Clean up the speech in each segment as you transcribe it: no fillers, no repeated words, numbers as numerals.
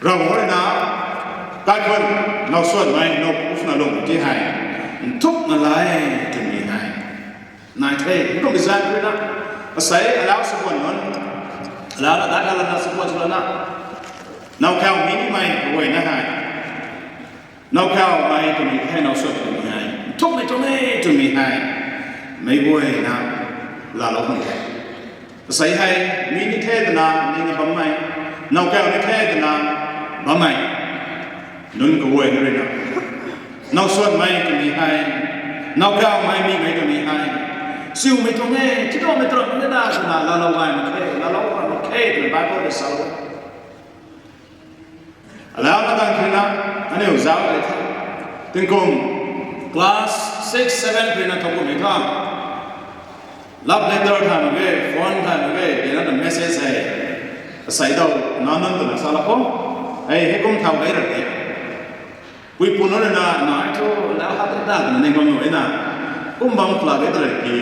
เราบอกเลยนะการคนเราส่วนไหมเราพุทธนาลงที่ให้ทุกอะไรจะมีให้นายเทพก็ไม่ใช่ด้วยนะอาศัยแล้วสักวันนั้นแล้วได้แล้วนะสักวันสุดนะเราแค่มีนี่ไม่รวยนะฮะเราแค่ไม่จะมีให้เราส่วนจะมีให้ทุกในตรงนี้จะมีให้ไม่รวยนะลาเราไม่ให้อาศัยให้มีนิเทศนาในนี้บ้างไหมเราแค่นิเทศนาบ้างไหมนุ่นก็รวยนั่นเลยนะเราส่วนไม่จะมีให้เราแค่ไม่มีไม่จะมีให้สิ่งไม่ตรงนี้ที่เราไม่ตรงไม่ได้ขนาดเราไม่มาแค่เราไม่แค่ในไบเบิลได้สรุปแล้วมาตั้งคืนนะอันนี้อุตส่าห์เลยถึงกลุ่มคลาส6 7คืนนะทุกคนมีท่ารับเลเตอร์ทำไงฟอนทำไงเดี๋ยวนั้นเมสเซจใส่ดาวนั่นตัวนั้นสารพัดให้กุมทำไงระเบียบคุยปุ่นนั่นนะนายทุแล้วหาได้กันในกลุ่มนู้นนะกุมบังพลาดได้เลยที่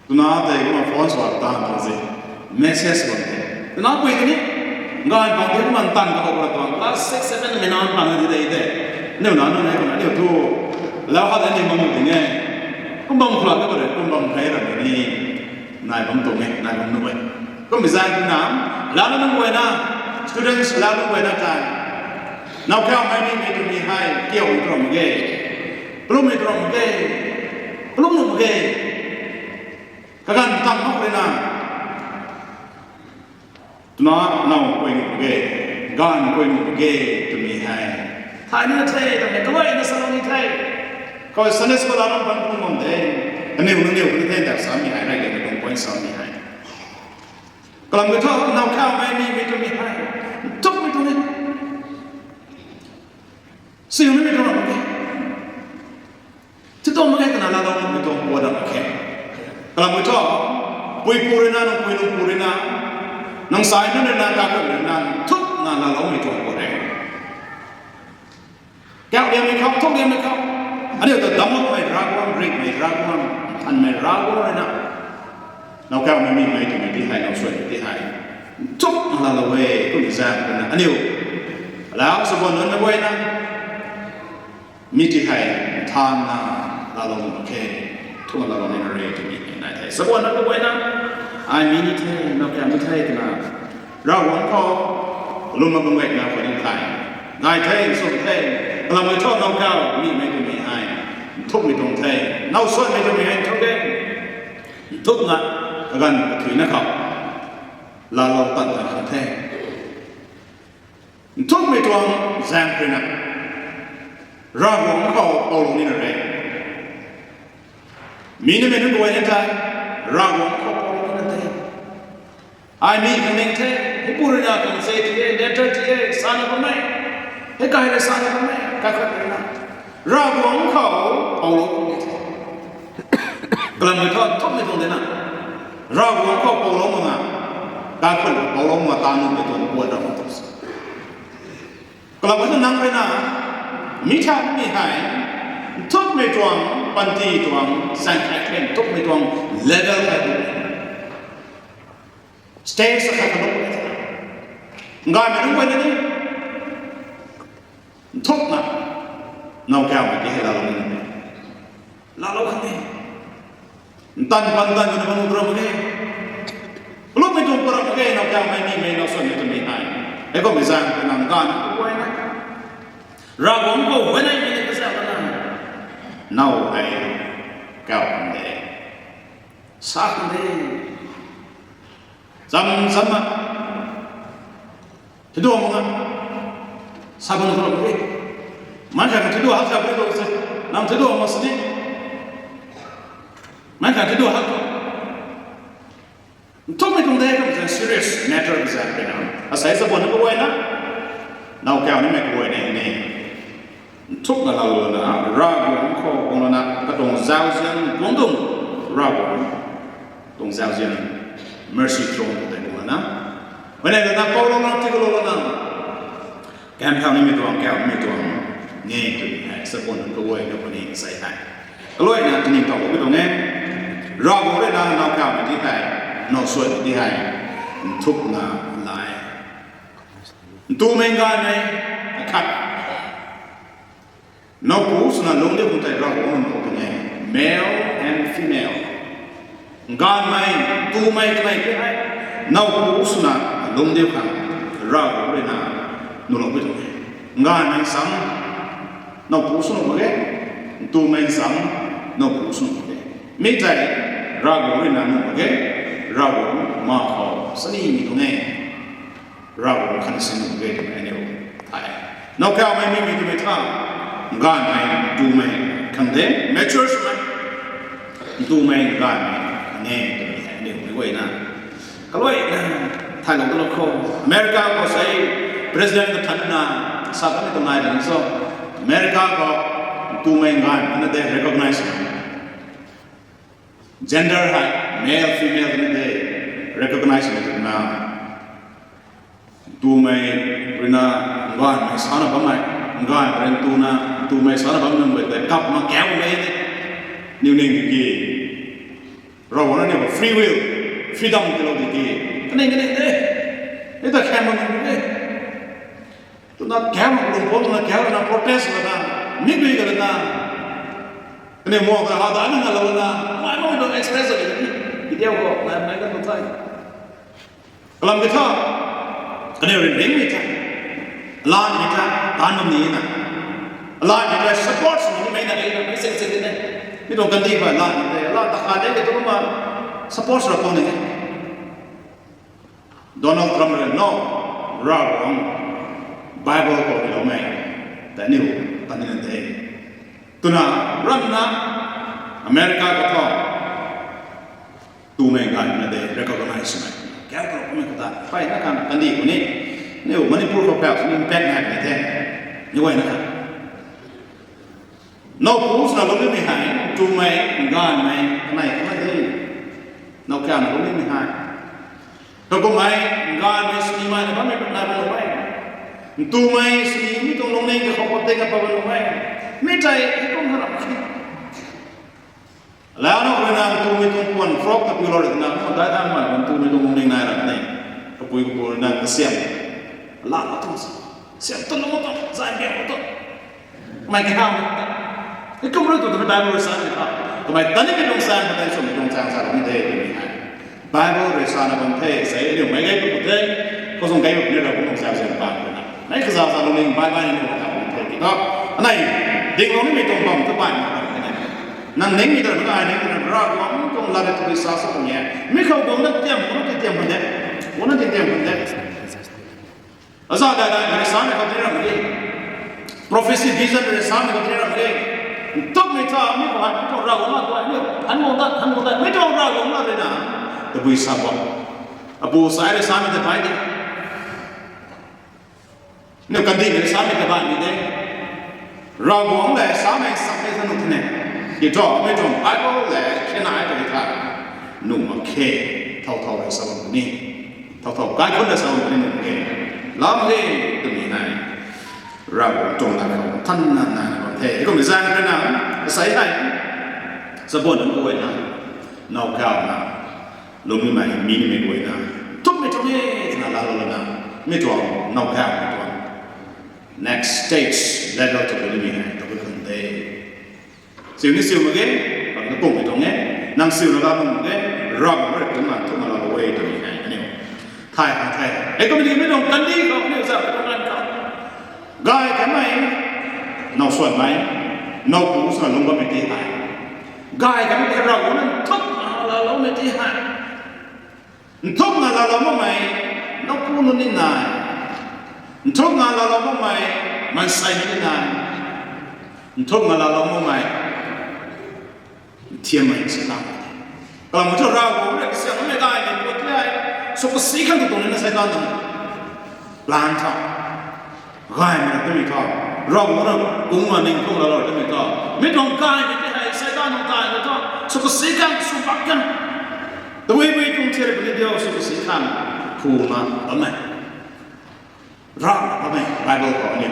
ตัวนั้นแต่กุมฟอนสวัสดิ์ตามตัวสิเมสเซจวันนี้ตัวนั้นคุยกันนี่งานบางทีมันตั้งกับเราตัวคลาส6 7ไม่นานปังดีได้เนี่ยนั่นนั่นคนนั้นเดี๋ยวทุแล้วหาได้ในกลุ่มนู้นไงกุมบังพลาดได้เลยกุมบังใครระเบียบนี่นายบังตรงนี้นายบังนู้นก็ไม่ใช่ที่น้ำแล้วนั่นเว้ยนะ students แล้วนั่นเว้ยนะใจเราแค่ไม่มีไม่จะมีให้เกี่ยวกับตรงนี้ปลุ่มในตรงนี้ปลุ่มตรงนี้การตั้งนกเลยนะตัวน้องคุยตรงนี้การคุยตรงนี้จะมีให้ท่านี้เท่ตรงนี้ก็ว่าในสถานีเท่ก็สันนิษฐานเราเป็นผู้มุ่งเด่นอันนี้วันนี้วันนี้เท่แต่สามีให้ได้เลยตรงpointสามีให้กลางวันท่าเราแค่ไม่มีไม่จะมีให้ทุกไม่ตรงนี้สิ่งนี้ไม่ตรงนี้ที่ตรงนี้กันนะเราไม่ตรงวัวดำแค่กลางวันท่าปุยปูรินาน้องปุยนุ่งปูรินาน้องสายนั่นน่ะตาก็เหมือนนั้นทุกนั่นเราไม่ตรงวัวแดงแก้วเดียวไม่เข้าทุกเดียวไม่เข้าอันนี้แต่ดำไม่รักวันริกไม่รักวันอันไม่รักวันเลยนะเราแก้วไม่มีไม่ถึงที่ให้เราช่วยที่ให้ทุกนั่นเราเว้ยก็มีแซ่บกันนะอันนี้แล้วสมบูรณ์นั้นเว้ยนะมีที่ให้ทานนะเราลงโอเคทุกเราลงในเรื่องที่มีในไทยสมบูรณ์นั้นเว้ยนะไอ้มีนี่เท่เราแก้ไม่เท่กันนะเราหวังพอลุงมาบังเวกนะคนที่ไทยนายเท่สุดเท่เราไม่ชอบเราแก้วมีไม่ถึงมีให้ทุกไม่ตรงเท่เราส่วนไม่ถึงมีให้ทุกเด้ทุกนะกันถือนะครับเราตัดกันเท่ทุกไม่ตรงแซงไปนะเราหวังเขาเอาลงนี่เลยมีนี่ไม่นึกไว้ในใจเราหวังเขาเอาลงนี่เลยไอ้มีคนหนึ่งเท่ให้พูดเรื่องกันเสียทีเด็ดทีสารพัดไม่ให้ใครได้สารพัดไม่ใครก็ได้นะเราหวังเขาเอาลงนี่กลางวันทอดทุกไม่ตรงเลยนะเราหวังเขาเอาลงมาการเป็นเอาลงมาตามนู้นไปตัวปวดเราตัวสิกลางวันนั่งไปนะมีชาติมีหายทุกไม่ตรงปันทีตรงสังเกตเห็นทุกไม่ตรงเลเวลแบบสเตจสักขนาดนั้นงานมันต้องไปนี่ทุกนะเราแก้วไม่ได้ให้เราลงนี่เราลงนี่ตันปันตันอยู่ในมันอุปรมกันลูกไม่ตรงอุปรมกันเราแก้วไม่มีไม่เราส่วนนี้จะมีให้ไอ้ก็ไม่สร้างเป็นงานการไว้นะเราหวังก็ไว้ในนี้ก็จะเป็นอะไรน่าไอ้แก้วคนเดียวสักคนเดียวจำนะที่ดูมั้งสักคนคนเดียวมันแค่ที่ดูหักจะไปดูสิน้ำที่ดูมาสิมันแค่ที่ดูหักทุกไม่ตรงเดียวก็เป็น serious matter ก็จะเป็นอะไรอาศัยสมบูรณ์ก็ไว้นะเราแก้วนี่ไม่กลัวนี่ทุกนั่นเราเลยนะราบวนข้อของเรานะก็ตรงเจ้าเสียนกงตรงราบวนตรงเจ้าเสียน mercy throne แต่ตรงนั้นนะวันนี้เราต้องเอาลงนะที่เราลงนะแก้วนี่ไม่ตรงแก้วไม่ตรงนี่ตัวนี้สมบูรณ์ก็ไว้แล้วคนนี้ใส่ให้ก็เลยนะที่นี่ต่อไปตรงนี้ราบวนเลยนะเราแก้วที่ให้เราส่วนที่ให้ทุกนะหลาย tu men ga nei khat no pus na long de kun tai ra ko no ko nei male and female ga mai tu mai kai ke ai no pus na long de khan ra ko le na no lo bi to ga mai sam no pus no ko le tu men sam no pus no ko le mi tai ra ko le na no ko le ra ko ma ko sani mi to nei ra ko khan sin no ge de ai ne ai no ka mai mi to me tha ga mai tu mai kan de matures mai tu mai ga mai ne de ne ko wei na ka loi thai lo lo ko America ko sai president ko than na sa ka ne to nai de so America ko tu mai ga ne de recognize gender hai male female ne de recognize ne na tu mai rina ga mai sa na ba mai ga ren tu mai sa na ba nang be kap ma kéo mai ne niu ning ki ro na ne free will freedom ke lo ki ne ne ne ta khem ma ne tu na kéo ma lu bo na kéo na protest na mi bi ga na ne mo ga ha da na la na ma no do express ni dia ko na mai ga tu tai kalam ke tha ane rin ring ni ta la ni ta tan ni na la ni ta support ni mai na ga mai sen sen ne ni do kan di ba la ni la ta kha de ke tu ma support ra ko ne Donald Trump no wrong Bible ko ni lo mai ta ni ta ni de tu na ran na America ko to tu mai ga ni de recognize mai kaya ko ko ta pai na kan di ko ni ne Manipur ko pa ni pen na ni de ni wai na no pus na lo ni hai tu mai ga mai mai ko de no ka na lo ni hai to ko mai ga mai si mai na ba mai na ba lo mai tu mai si ni tong long nei ko ko te ka pa ba lo mai mi tai ko na raแล้วนะเวลาตัวมีตัวคนฟรอกกับยูโรเลยนะคนได้ทำมาตัวมีตัวมุงในนายอะไรก็ปุยก็ปุยนั่งเสียมลาตัวเสียมตัวลงตัวใจเบี้ยวตัวไม่กี่ห้าวนี่ก็ไม่รู้ตัวได้บริษัทนี่ครับทำไมตอนนี้เป็นองค์สารไม่ได้สมเป็นองค์สารสารไม่ได้ตัวนี้ไบเบิลบริษัทบางเทศใส่เดี๋ยวไม่ไงก็ปุยก็ส่งไกด์แบบนี้เราก็องค์สารเสียมปากนะนี่คือสารสารลงในไบเบิลนี่เราทำบางเทศก็อันไหนดิ่งลงนี่มีตรงปั๊มทุกวันนั่งนิ่งมีแต่ก็ไอ้นิ่งแต่รากมันต้องลาดตัววิสาสตรงนี้ไม่เข้าตรงนั้นเตรียมคนนั้นเตรียมคนเดียวคนนั้นเตรียมคนเดียวอาจารย์ได้บริษัทเนี่ยเขาเตรียมอะไร prophecy vision บริษัทเนี่ยเขาเตรียมอะไรต้องไม่ท่าไม่ผ่านไม่ต้องรากงตัวเนี่ยหันมองได้ไม่ต้องรากงเลยนะแต่บริษัทบอกอาสายบริษัทเนี่ยจะไปดิเนี่ยกันดีบริษัทเนี่ยจะไปดิเนี่ยรากงเลยสามเองสักเท่านั้นเนี่ยยี่จ่อไม่จ่อไอ้พวกเลยแค่ไหนตัวที่ท่าหนุ่มเคเท่าๆเลยสาวคนนี้เท่าๆการคนเลยสาวคนนี้หนุ่มเคล้อมเลยตัวนี้นายเราจงรักท่านนานๆบางทีก็ไม่สร้างกันนะใส่ให้สมบูรณ์ด้วยนะนอกข่าวนะลงมือใหม่มีนี่ไม่ด้วยนะทุกไม่ทุกนี่นะลาลานะไม่จ่อนอกข่าวไม่จ่อ next stage แล้วเราจะไปดูยังไงตัวคนเดียวสิวนี่สิวมั้งเก๋แบบนั้นปุ่มไปตรงนี้นั่งสิวแล้วก็มั้งเก๋รอบมันทุกมันเราเอาไว้ตรงนี้ไงอันนี้ไทยไอ้ก็ไม่ดีไม่ต้องกันดีก็ไม่ต้องสั่งตรงนั้นครับกายทำไมนอกส่วนไหมนอกผู้ส่วนลงก็ไม่ตีหายกายทำไมเรานั้นทุกเราไม่ตีหายทุกเราไม่ไหมนอกผู้นู้นนี่นายทุกเราไม่ไหมมันใส่นี่นายทุกเราไม่ไหม天门是哪里？我们就绕过那个小那大一点，我这来说个谁看得懂人的才当中，烂套，哎，没得对头，绕过那公安领空了对头，没懂干的这还谁当中干的套，说个谁看说八干，都微微中间的不掉，说个谁看，苦吗？不没，绕不没，Bible 讲的，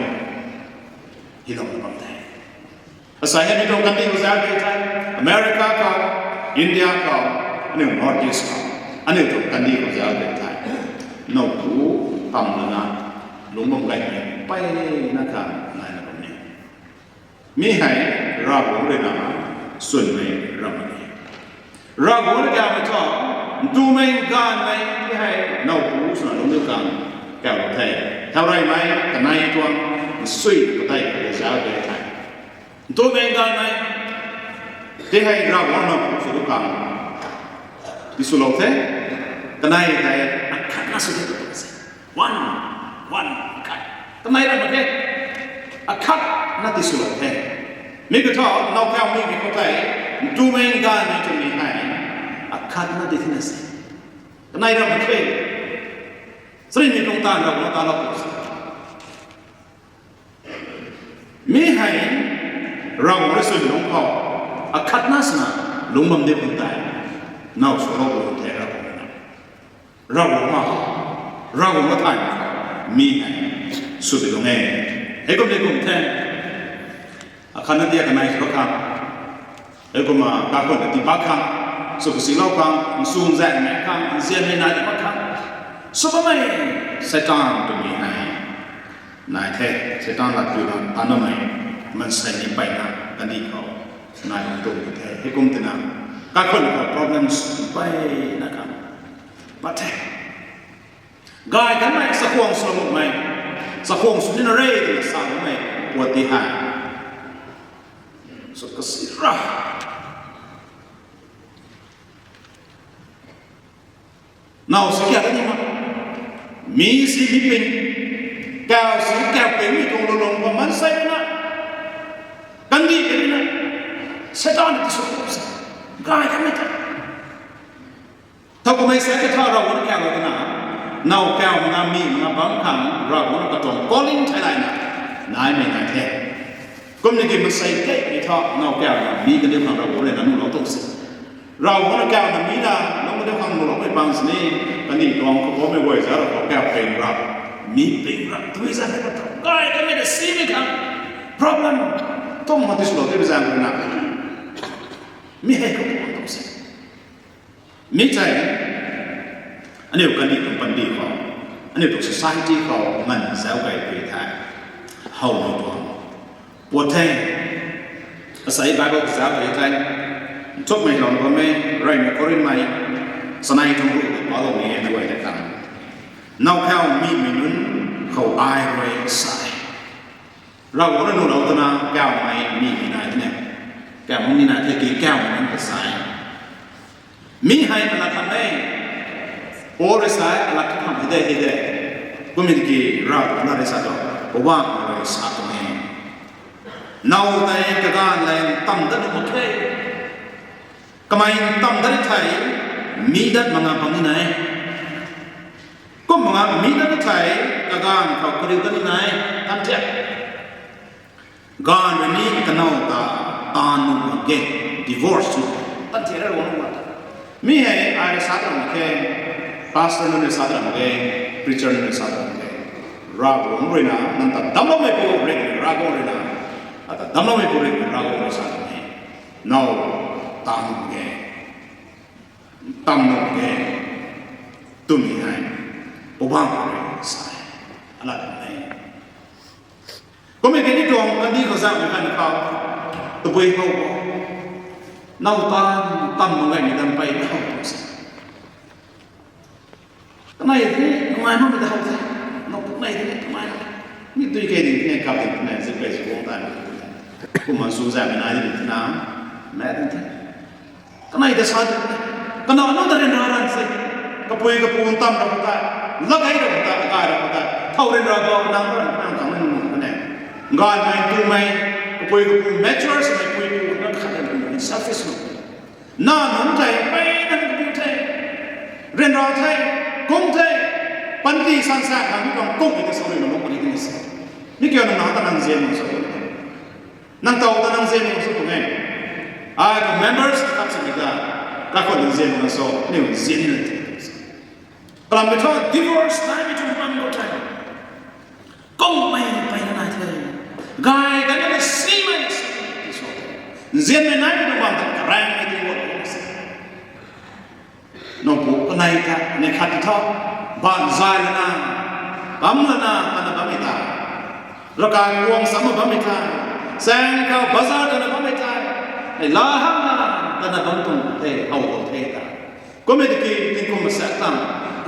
一弄不没。Saya ni dong kanti usaha kita, Amerika kau, India kau, ani North East kau, ani dong kanti usaha kita. No tu Tamenglong, ลงบ่มไก่ไปนะครับนายแบบนี้มีให้เราบอกเลยนะส่วนในเราไม่เราบอกเลยแกไม่ชอบดูไม่การไม่ให้เราผู้สนับสนุนกันแกเราไทยเท่าไรไหมกันนายตัวสุยก็ได้ก็จะเอาได้ไทยดูไม่การไหมที่ให้เราบอกเราผู้สนับสนุนกันที่สุดแล้วกันนายไทยขัดน่าสุดที่สุดวันขัดกันนายเราไม่ได้ขัดน่าที่สุดแล้วมีก็ชอบเราแค่มีก็ได้ดูไม่การไม่จะมีให้ขัดน่าที่ที่สุดกันนายเราไม่ได้สริมีตรงตาเราตาเรามีให้เราไม่สุดลงเขาขัดน่าสนะลงมันเด็กคนตายน่าสุดเราคนไทยเรามาทายมีให้สุดลงเองให้ก็เด็กคนไทยขันนั่นเดียกันนายสุดครับให้ก็มาการคนที่บ้าครับสุขสิเราครับสูงแรงแม่ครับเสียไม่นายที่บ้าครับสุภาพไม่เสตานตัวมีให้นายเทเสตานหลักอยู่นะตานไม่มันใส่ในไปนะกันดีเขานายตรงนี้เทให้กุมตินะการคนเขา problems ไปนะครับบัดเทกายกันไม่สักวงสมุทรไม่สักวงสุนินเรย์สามไม่ปวดที่หายสุดกสิระน่าสักอย่างนี้มั้งมีสิมีเป็นแก้วสีแก้วเป็นมีตรงลงว่ามันใส่นะกันดีเป็นนะเสตานที่สุดกายกันไม่ได้ถ้าก็ไม่เสียก็ถ้าเราวันแก้วกันนะน่าแก้วมันมีมันบางครั้งเราวันก็ต้องก้ลิงใช่ไหมนะนายไม่นายแท้ก็ไม่ได้มาใส่แก้วในท่อน่าแก้วมีกันเดียวกันเราเลยนะเราต้องสิเราวันแก้วมันมีนะเราไม่ได้ฟังเราไม่ฟังสินี่กันนี่ลองเขาไม่ไหวจะเราแก้วเป็นรับมีเป็นรับตัวอีสานก็ต้องกายก็ไม่ได้ซีไม่ครับ problem ต้องมาที่สุดที่เป็นอย่างนั้นมีให้เขาต้องสิมีใจอันนี้กันนี่ต้องปันดีเขาอันนี้ต้อง society เขามันเสียไปไปทางเฮาไม่ต้องปวดแทงอาศัยบาบอกเสียไปทางทุกไม่ลองก็ไม่ไรไม่ก็รินไม่สนายต้องรู้ว่าเราไม่เห็นด้วยนะครับนอกเขามีเมนุนเขาอายไว้ใส่เราก็รู้เราตัวนั้นแก้วไม่มีนายเนี่ยแก้วมันมีนายที่กี่แก้วมันก็ใส่มีให้อะไรทำได้โอ้เรื่องใส่อะไรทำให้ได้ก็มีกี่เราเราได้สัตว์เพราะว่าเราได้สัตว์ตรงนี้น่าแต่กระดานแรงตั้มดันหมดเลยก็ไม่ตั้มดันไทยมีดันมังงะปังนี่ไหนก็มังงะมีดันไทยกระดานเขากระดิ่งดันนี่ไหนทันเจ้าการวันนี้กันเอาตาหนุ่มเกย์ divorce ตั้งแต่เราวันนั้นมีให้อาริสัตว์มันแค่ pastor นั่นสัตว์มันแค่ preacher นั่นสัตว์มันแค่ราบงเลยนะนั่นแต่ดำลงไม่พูดเรื่องราบงเลยนะแต่ดำลงไม่พูดเรื่องราบงเลยสัตว์มันแค่ now ตาหนุ่มเกย์ตั้มหนุ่มเกย์ตุ้มให้ปุ๊บบ้างเลยใส่อะไรแบบนี้ก็ไม่แค่นี้ดวงกันดีเขาสร้างในการเขาตัวเองเขาน่าตั้มมันไงมีดันไปเขาทำไมที่ทำไมมันไม่ได้เขาใช่นอกทำไมที่ทำไมนี่ตัวเองเนี่ยกับที่ไหนสิ่งใดสิ่งของต่างกูมาสู้ใจไม่ได้ที่น้ำแม่ที่ทำไมจะสัตว์ก็น่าจะเรียนรู้อะไรสิก็พูดก็พูดตั้มเราพูดลักให้เราพูดกายเราพูดเท่าเรียนรู้ก็นั่งนั่งทำนั่นนั่นงานไม่ดูไม่คุยกับmature สมัยคุยกับนักขัดกันเป็น selfish น่าหนุนใจไปนั่นก็ใจเรียนรู้ใจกงใจปัญญาสันสาขาที่ต้องกงอีกสิ่งหนึ่งมันก็นี่สินี่เกี่ยวกับนั่งตั้งเสียงมันสุดนั่งเต่าตั้งเสียงมันสุดตรงนี้กับ members ทับสิ่งที่ได้ก็คนตั้งเสียงมันสุดนี่มันเสียงนี่กลับไปทอด divorce ได้ไม่ถูกมันก็ใจกงไม่ไปนั่นเองกายกันไม่ซีไม่เสียไม่นายเป็นวันที่แรงไม่ดีวันนี้น้องปุ๊กนายกันในขัดท่อบ้านใจแล้วนะปั๊มแล้วนะตอนนั้นปั๊ม ราคาวงสามบะไม่ได้แสงเขาบาซาร์กันบะไม่ได้ไอ้ลาฮัมนะกันบะตุนเทเอาเทตาก็ไม่ได้กินทิ้งคุมเสตัง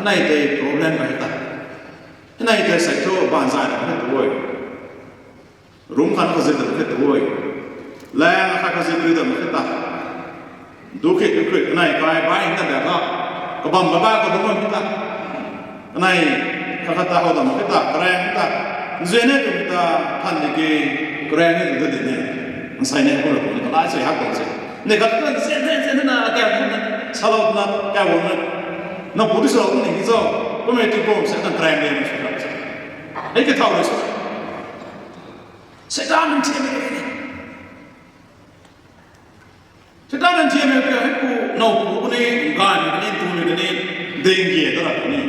ในเท problem ไปตาในเทใส่ตัวบ้านใจเราด้วยรุ่งขันเขาจะต้องด้วยแล้วเขาจะต้องด้วยดูคิดในกายไปนั่นแหละก็บังบ้าก็ดูมันkitaในข้าคตาเขาต้องkitaแกรงkitaเจเนตุkitaท่านนี่แกรงนี่ดูดิเนี่ยมันใส่เนี่ยคนละคนก็ไล่ใส่หักคนใส่เนี่ยก็ต้องเจเนนะแกคนนั้นชาวเรานะแกวันนั้นน้องผู้ที่สอนนี่ที่สอนก็ไม่ถูกผมเสร็จตั้งแกรงเลยมันสุดแล้วไอ้ก็เท่าเลยสุดเสร็จแล้วมันเชื่อไม่ได้sekarang dia mereka itu no punya gan ini tuh ini dengki itu lah ini,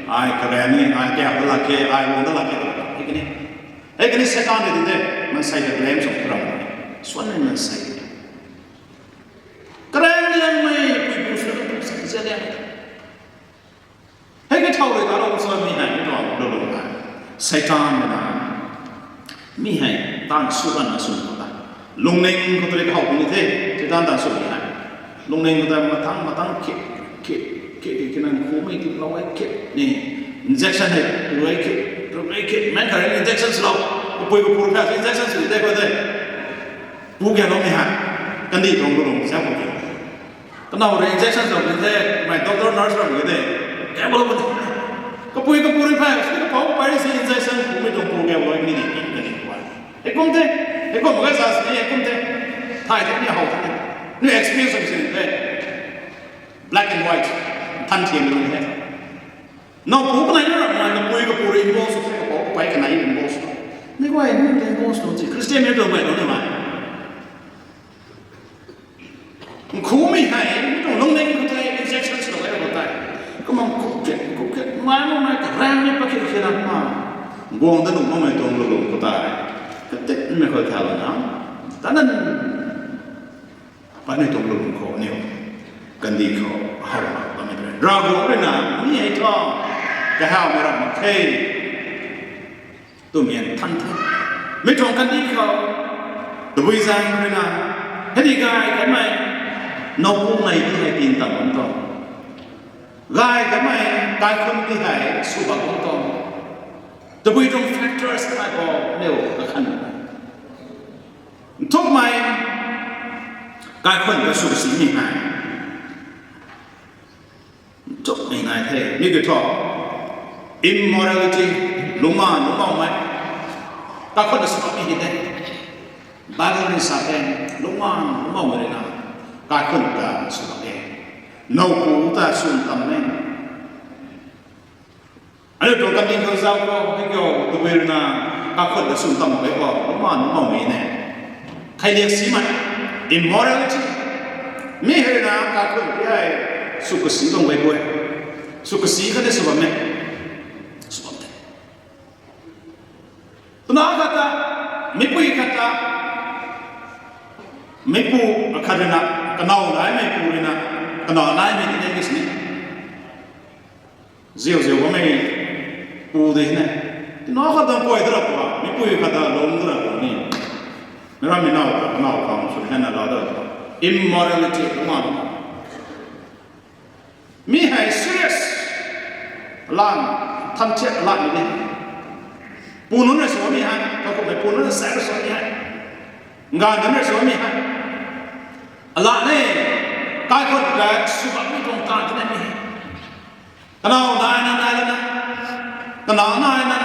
ay keren ini, ay kayak apa lagi, ay mana lagi itu, ini sekarang itu deh, mensai the blame sama orang, suami mensai, keren yang mai ibu sudah saja, ini tahu itu kalau suami hai itu apa, setan mana, mihai tan sukan nasun lung neng ko tole khau ni the te dan dan so ni ha lung neng ko ta matang ke nan ko mai ti lo ai ke ni injection hai lo ai ke man ka injection lo ko poi ko pur ka injection so de ko de bu ke lo ni ha kan di tong lo sa ko ke kan na re injection so ni the my doctor nurse ro de ke bo ko poi ko pur pa ko ko pa ri si injection ko mai tong pur ke lo ni ni e kom teไอ้คนบอกว่าศาสนาไอ้คนเท่ถ่ายที่นี่เขานี่ experience ของสิ่งนี้ black and white ทันเทียมเลยเนี่ยน้องผู้คนไหนเนี่ยมันปุยกับปุยอินโบสก็บอกไปกันไหนอินโบสนี่ก็ไอ้นี่เป็นอินโบสจริงคริสเตียนไม่ต้องไปตรงนี้มาคู่ไม่ให้ไม่ต้องลงเล่นก็ได้ injection สุดแล้วก็ได้ก็มันคุกเก็ตมาไม่กระแรงไม่ปะคิดขนาดมาบวงตะหนุ่มไม่ตรงลงก็ได้ก็เด็กไม่เคยทำนะแต่นั้นปัจจุบันเราขอเนี่ยกันดีขอหาเราไม่เป็นเราบอกเลยนะมีไอ้ท่อจะหาไม่รับมาเทตัวเมียทันทีไม่ตรงกันดีเขาตัววิจัยเลยนะให้ดีกายทำไมนกในที่ให้กินต่างกันต่อกายทำไมกายคนที่ให้สุภาพกันต่อแต่วิจัย factors อะไรก็เนี่ยก็ขันทุกไม่กายคนก็สุขสีมีหายทุกไม่นายเท่นี่คือท่อ immorality ลุงมาไหมกายคนก็สุขมีหินเนี่ยบางคนสัตว์เองลุงมาไม่ได้นะกายคนก็สุขเองนกปูแต่สุนทรเนี่ยอันนี้ตรงกันนี่เขาจะเอาให้เขาตัวเวรนะกายคนก็สุนทรไปว่าลุงมาไม่เนี่ยใครเรียกสีมัน immorality มีเหตุนะการคนที่ให้สุขสีต้องไว้ด้วยสุขสีเขาได้สุขไหมสุขไหมตัวน้าก็ตาไม่ปุยก็ตาไม่ปูขัดนะกันเอาได้ไม่ปูเลยนะกันเอาได้ไม่ได้ไม่สิเจียวก็ไม่ปูเลยนะตัวน้าก็ต้องป่วยตลอดว่าไม่ปุยก็ตาลงตลอดนี่ไม่ว่าไม่น่าความสุขแค่นั้นเราได้ immorality มันมีให้ serious ล้านทำเช็ดล้านนี่ปูนุ่นเนี่ยสวมีให้เขาก็ไม่ปูนุ่นแสบสวมีให้งานนั้นเนี่ยสวมีให้ล้านเนี่ยกายคนแก่สุภาพไม่ตรงกันที่ไหนมีกันเอาได้นะกันเอาได้นะ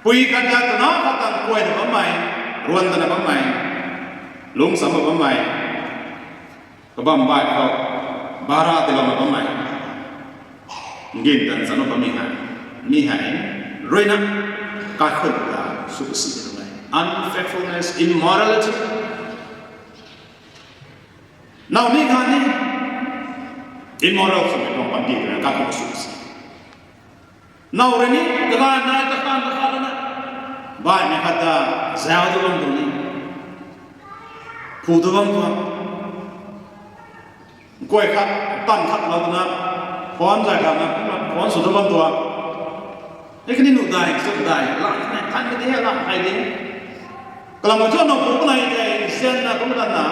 ปุยกันจะกันเอากันตั้งป่วยในบ้านใหม่รวนในบ้านใหม่ลุงสามบ้านใหม่ก็บ้านใหม่เขาบาราติลามาบ้านใหม่กินกันสนุกบ้านมีให้รวยนะการคนละสุขสีตรงไหน unfaithfulness immorality เรามีการนี้ immoral สมัยก่อนปันดีนะการคนสุขสีเราเรื่องนี้ก็ได้นะตะการนะบ้านเนี่ยขัดตาเจ้าตัวบังตรงนี้ผู้ตัวบังตัวกล้วยขัดตั้นขัดเราตัวนะพรใจขัดนะพรสุดตัวบังตัว ไอ้คนนี้หนุ่มได้สุดได้หลังเนี่ยท่านไม่ได้หลังใครดิกลางวันช่วงน้องผมก็เลยใจเสียนะก็ไม่ได้นะ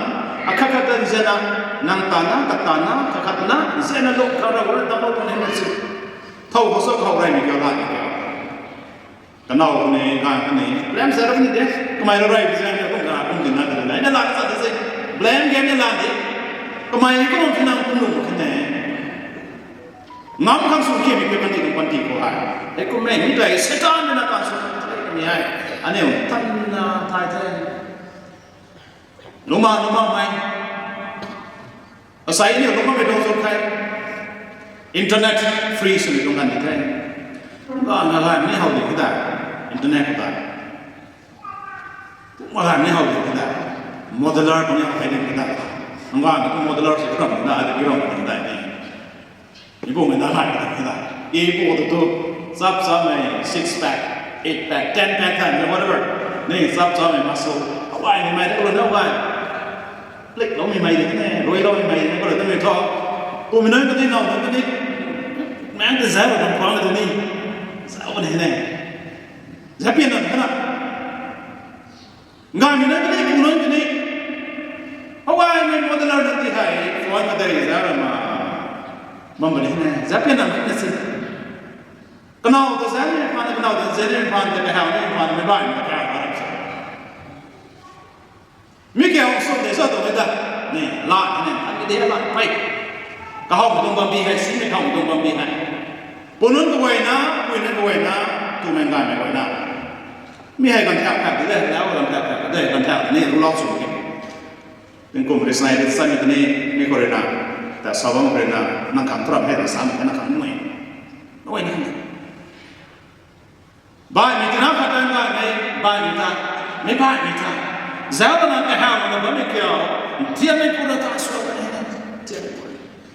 อาคาคันเสียนะนางตานะตักตานะคักนะเสียนะลูกเขาเราก็ต้องเอาคนนี้มาสิเท่าเขาสักเขาไรมีเกี่ยวกับอะไรกันเอาคนนี้การคนนี้แบลมเสร็จแล้วนี่เด็กทำไมเราไรพิเศษเนี่ยก็การคนที่นั่นอะไรนั่นหลังสัตว์สิแบลมเกมนี่หลังดิทำไมก็ต้องที่นั่งคนหนุ่มคนนี้น้ำข้างสุขีมีเป็นคนที่ต้องคนที่เขาหายไอ้คนแม่นี่ใจเสียจานนี่นะการสุขีนี่ไงอันนี้ท่านไทยไทยลงมาไหมอาศัยนี่ลงมาไม่โดนสุดใครอินเทอร์เน็ตฟรีสุดลงกันนี่ใครก็อะไรไม่เอาเลยก็ได้อินเทอร์เน็ตก็ได้อะไรไม่เอาเลยก็ได้โมเดลเลอร์คนนี้เอาไปเล่นก็ได้น้องว่าก็โมเดลเลอร์สิครับได้แต่ไม่ร้องก็ได้นี่นี่พวกมันได้หลายก็ได้อีพวกตัวซับไม่ six pack 8 pack 10 pack 10 whatever นี่ซับไม่มาสู้เอาไว้ไม่ได้ก็เลยเอาไว้เล็กเราไม่ได้แน่รวยเราไม่ได้ก็เลยต้องไปทอตัวมันน้อยก็ที่นอนก็ที่แม้แต่แซ่บมันพร้อมเลยตัวนี้แซ่บมันแน่แซ่บเปลี่ยนขนาดงานมันน้อยก็ที่กูน้อยก็ที่เอาไว้ไม่หมดแล้วที่ให้ฟอนมาได้แซ่บมามันไม่ได้แน่แซ่บเปลี่ยนนั่นสิก็น่าตัวแซ่บเนี่ยพันก็น่าตัวแซ่บเนี่ยพันแต่ไปหาเนี่ยพันไม่บ้านไม่แก่อะไรไม่เกี่ยวสุดเลยสุดตัวนี้ได้นี่ลาดนี่อันนี้เดี๋ยวลาดไปก็เขาไม่ต้องบังคับให้สิ่งที่เขาไม่ต้องบังคับให้ปุ่นนั้นก็ไว้นะปุ่นนั้นก็ไว้นะตัวมันได้ไม่ไว้นะไม่ให้กันแทบได้แล้วกันแทบได้กันแทบนี่รู้ล็อกสูงเป็นกลุ่มเรสไนเดอร์สันนี่ไม่ควรนะแต่สาวบ้านควรนะนักขันทรมให้เราสามคนนักขันไม่น้อยนั่นบ้านมีที่นักขันได้ไหมบ้านมีท่าไม่บ้านมีท่าZaudana ke hao na ba me kyo dia me pura ta so ba ne dia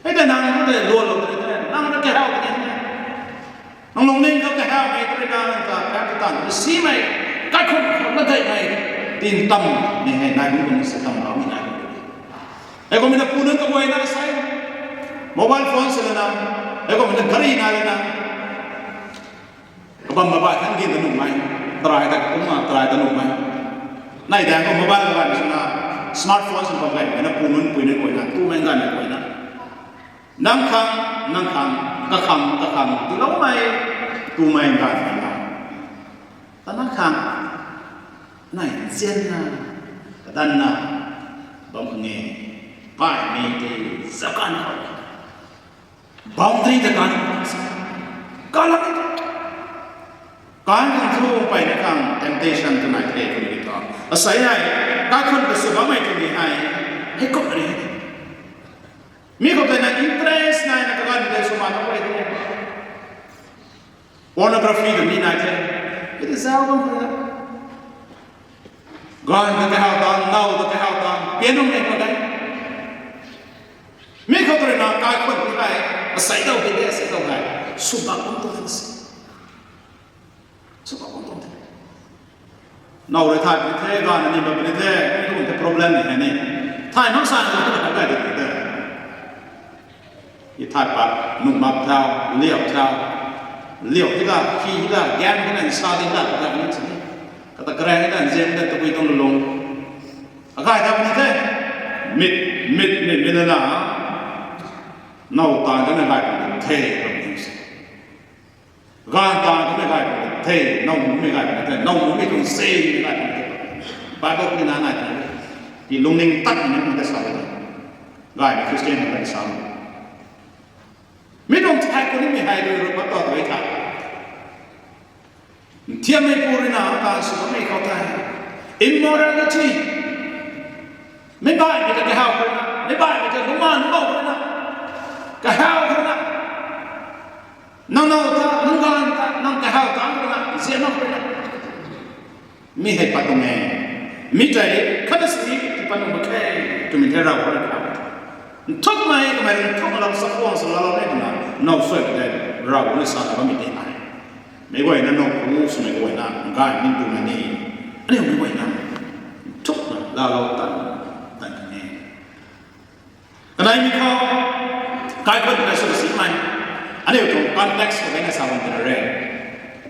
ai da nang ko de lo de nang na ke hao de nang long ning ko ke hao mai ko da ta ka ta si mai ka ko ma dai mai tin tam ni hai nai mun se tam au ni nai ai ko me na punan ko ai na sai mobile phone se na ai ko me na gari na na ko ba ma ba kan gi na nu mai trai ta ko ma trai ta nu maiนายแดงก็มาบ้านกันสินะสมาร์ทโฟนสิ่งของอะไรนะปูนุ่นปุยนี่ปุยนั่นตู้แมงกันนี่ปุยนั่นนั่งขังกะขังที่เราไม่ตู้แมงกันนี่นะแต่นั่งขังนายเจียนนะกระดันนะบางเงี้ยป้ายมีที่สักการเขาบางทีจะการก็ลักการทำทั่วไปในทาง temptation ตัวไหนเองคนนี้ต่ออาศัยให้การคนประสบไม่ตัวนี้ให้กบอะไรมีคนแต่ใน interest ในการเดินสมาธิไปตัว pornography ตัวนี้นายเท่ไม่ได้เศร้าบ้างเลยการจะเข้าตอนเน่าจะเข้าตอนเปลี่ยนตรงไหนก็ได้มีคนแต่ในการคนที่ไปอาศัยเราเป็นอาศัยเราไปสุภาพคนตัวนั้นสุภาพคนตัวนั้นน่าเลยท่านเป็นเทการนี่แบบเป็นเทไม่รู้เป็น problem นี่นี่ท่านน้องสาวเราก็ทำได้ดีเลยที่ท่านปะนุ่มมับเท้าเลี้ยวเท้าเลี้ยวที่ละขี้ที่ละแก้มที่นั่นซาที่ละแบบนี้สิก็ตะแกรงที่นั่นเจนแต่ตัวไปตรงลงอะไรทำนี่เทมิดนะน่าตาก็ไม่ได้เป็นเทแบบนี้สิการตาก็ไม่ได้เป็นเทน่าไม่ได้เป็นเทน่าไม่ต้องเซ่ไม่ได้เป็นเทไปบอกนี่น่าหน่ายที่ลงนิ่งตัดนี่มันจะสาวเลยได้เป็นคริสเตียนอะไรสาวไม่ต้องใช้คนนี้ไม่ให้ด้วยรถต่อตัวเองค่ะเทียมไม่พูดนะตาสุดไม่เข้าใจ immorality ไม่ได้ไม่จะกระหาวคนนะไม่ได้ไม่จะลุมาลุมาคนนะกระหาวคนนะนั่งตานั่งกันตานั่งกระหาวตาคนนะเสียน้องคนนะไม่ให้ปัตตงเองมิใจขัดสีที่ปัตตงมาแค่จะมีเท่าเราคนละครับทุกไม่ก็ไม่รู้ทุกเราสักวันสักเราได้นะน้องสวยแต่เราไม่สามารถมีได้ไหมไม่ไหวนะน้องรู้สมัยไหวนะการนิ่งดูมันนี่อันนี้ไม่ไหวนะทุกนะเราตั้งกันเองแต่ในมีข้อกายคนในสุดสิ่งใหม่อันนี้ตรงคอนเท็กซ์ของในสาวมันเป็นอะไร